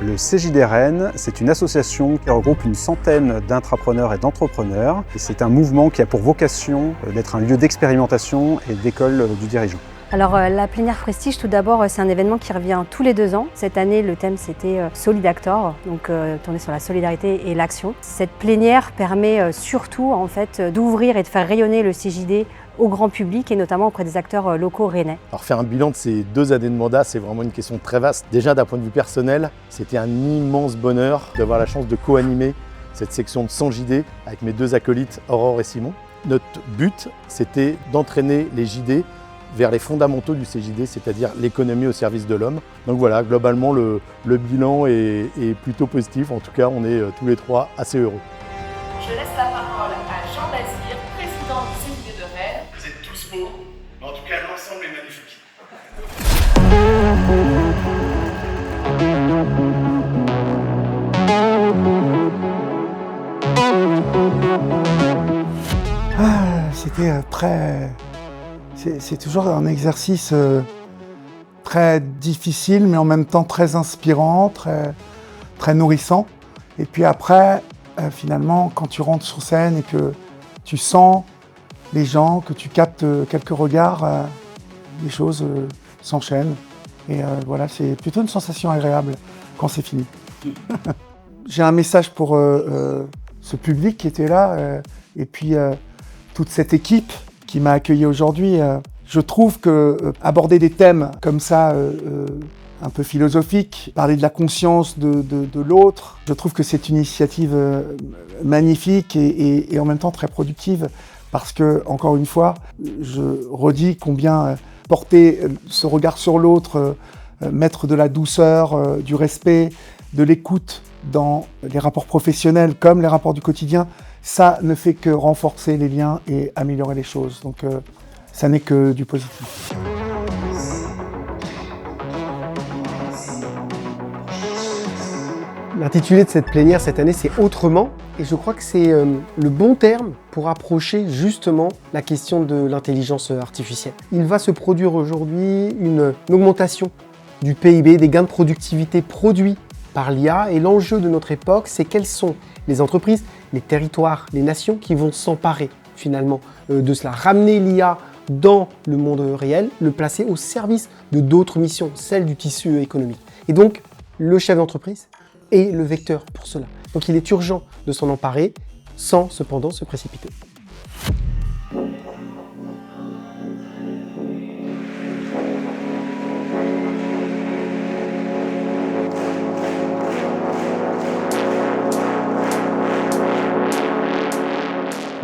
Le CJD Rennes, c'est une association qui regroupe une centaine d'intrapreneurs et d'entrepreneurs. C'est un mouvement qui a pour vocation d'être un lieu d'expérimentation et d'école du dirigeant. Alors la plénière Prestige, tout d'abord, c'est un événement qui revient tous les 2 ans. Cette année, le thème c'était Solidactor, donc tourné sur la solidarité et l'action. Cette plénière permet surtout en fait d'ouvrir et de faire rayonner le CJD au grand public et notamment auprès des acteurs locaux rennais. Alors faire un bilan de ces 2 années de mandat, c'est vraiment une question très vaste. Déjà d'un point de vue personnel, c'était un immense bonheur d'avoir la chance de co-animer cette section de 100 JD avec mes 2 acolytes Aurore et Simon. Notre but, c'était d'entraîner les JD vers les fondamentaux du CJD, c'est-à-dire l'économie au service de l'homme. Donc voilà, globalement, le bilan est plutôt positif. En tout cas, on est tous les 3 assez heureux. Je laisse la parole à Jean Bazir, président du CJD de Rennes. Vous êtes tous beaux, mais en tout cas, l'ensemble est magnifique. C'était très... C'est toujours un exercice très difficile, mais en même temps très inspirant, très nourrissant. Et puis après, finalement, quand tu rentres sur scène et que tu sens les gens, que tu captes quelques regards, les choses s'enchaînent. Et voilà, c'est plutôt une sensation agréable quand c'est fini. J'ai un message pour ce public qui était là, et puis toute cette équipe qui m'a accueilli aujourd'hui. Je trouve que aborder des thèmes comme ça, un peu philosophiques, parler de la conscience de l'autre, je trouve que c'est une initiative magnifique et en même temps très productive, parce que, encore une fois, je redis combien porter ce regard sur l'autre, mettre de la douceur, du respect, de l'écoute dans les rapports professionnels comme les rapports du quotidien, ça ne fait que renforcer les liens et améliorer les choses. Donc ça n'est que du positif. L'intitulé de cette plénière cette année, c'est Autrement. Et je crois que c'est le bon terme pour approcher justement la question de l'intelligence artificielle. Il va se produire aujourd'hui une augmentation du PIB, des gains de productivité produits par l'IA. Et l'enjeu de notre époque, c'est quelles sont les entreprises, les territoires, les nations qui vont s'emparer finalement de cela. Ramener l'IA dans le monde réel, le placer au service de d'autres missions, celles du tissu économique. Et donc, le chef d'entreprise est le vecteur pour cela. Donc il est urgent de s'en emparer sans cependant se précipiter.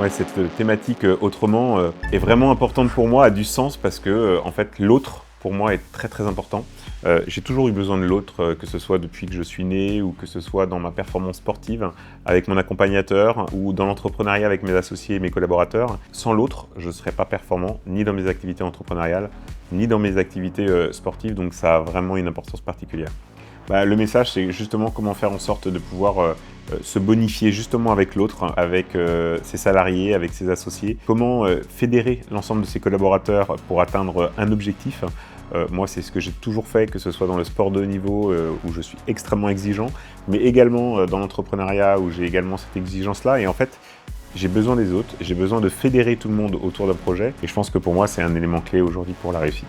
Ouais, cette thématique autrement est vraiment importante pour moi, a du sens parce que en fait l'autre pour moi est très très important. J'ai toujours eu besoin de l'autre, que ce soit depuis que je suis né ou que ce soit dans ma performance sportive avec mon accompagnateur ou dans l'entrepreneuriat avec mes associés et mes collaborateurs. Sans l'autre, je ne serais pas performant ni dans mes activités entrepreneuriales ni dans mes activités sportives, donc ça a vraiment une importance particulière. Le message, c'est justement comment faire en sorte de pouvoir se bonifier justement avec l'autre, avec ses salariés, avec ses associés. Comment fédérer l'ensemble de ses collaborateurs pour atteindre un objectif. Moi, c'est ce que j'ai toujours fait, que ce soit dans le sport de haut niveau où je suis extrêmement exigeant, mais également dans l'entrepreneuriat où j'ai également cette exigence-là. Et en fait, j'ai besoin des autres, j'ai besoin de fédérer tout le monde autour d'un projet. Et je pense que pour moi, c'est un élément clé aujourd'hui pour la réussite.